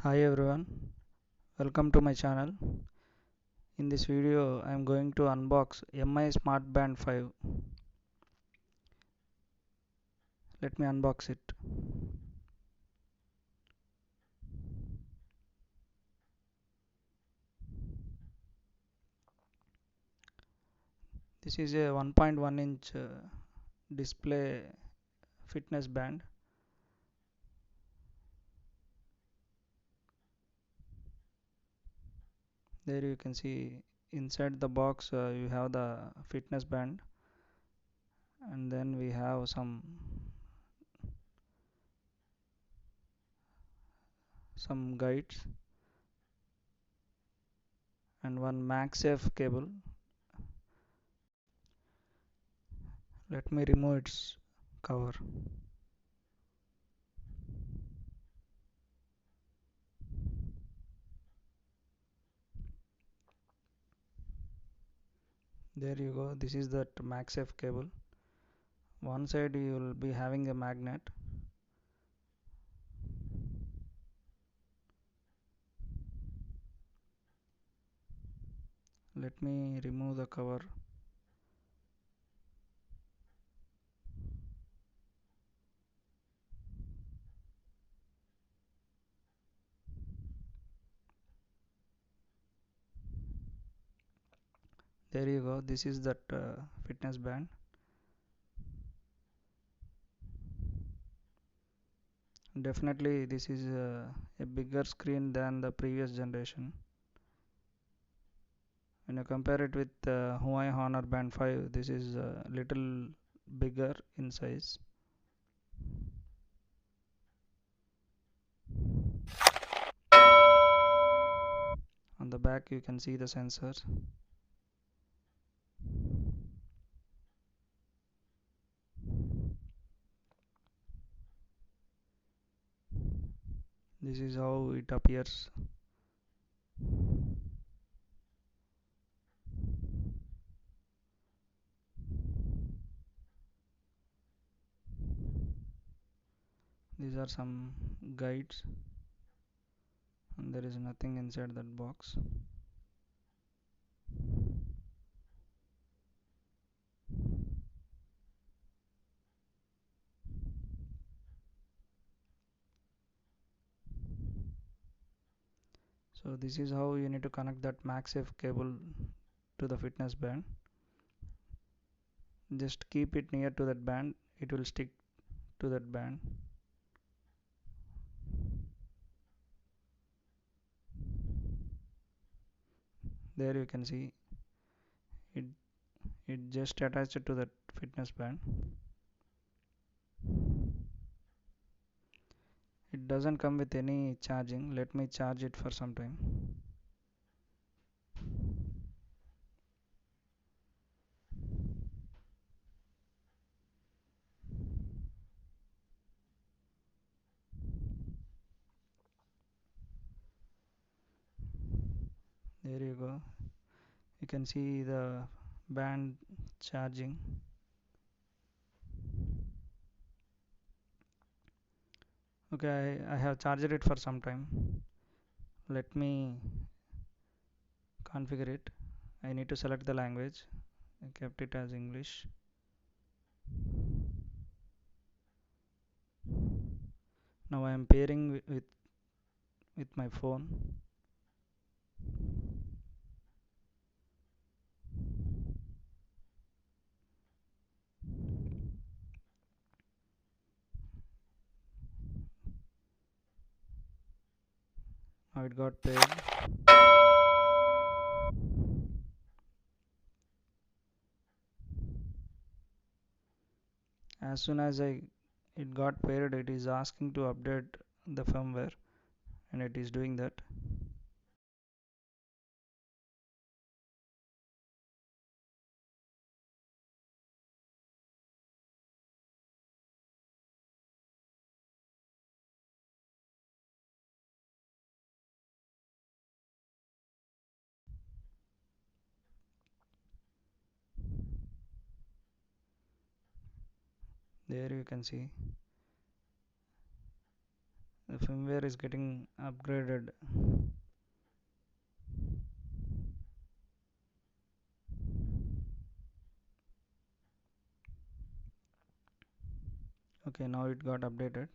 Hi everyone, welcome to my channel. In this video I am going to unbox MI Smart Band 5. Let me unbox it. This is a 1.1 inch display fitness band. There you can see inside the box you have the fitness band, and then we have some guides and one MagSafe cable. Let me remove its cover. There you go. This is that MagSafe cable. One side you will be having a magnet. Let me remove the cover. There you go. This is that fitness band. Definitely this is a bigger screen than the previous generation. When you compare it with Huawei Honor Band 5, this is a little bigger in size. On the back you can see the sensors. This is how it appears. These are some guides, and there is nothing inside that box. So this is how you need to connect that MagSafe cable to the fitness band. Just keep it near to that band, it will stick to that band. There you can see it it just attached to that fitness band. It doesn't come with any charging. Let me charge it for some time. There you go, you can see the band charging. Okay, I have charged it for some time. Let me configure it. I need to select the language. I kept it as English. Now I am pairing with my phone. Now it got paired. As soon as it got paired, it is asking to update the firmware, and it is doing that. There you can see the firmware is getting upgraded. Okay, now it got updated.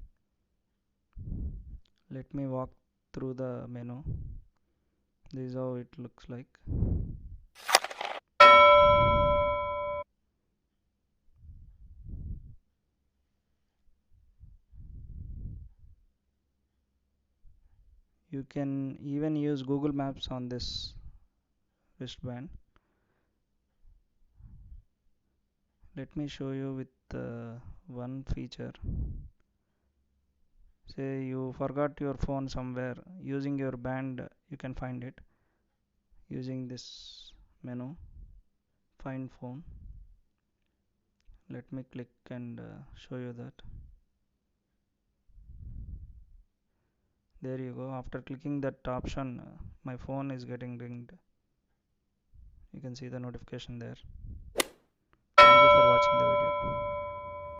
Let me walk through the menu. This is how it looks like. You can even use Google Maps on this wristband. Let me show you with one feature. Say you forgot your phone somewhere, using your band you can find it using this menu, find phone. Let me click and show you that. There you go. After clicking that option, my phone is getting ringed. You can see the notification there.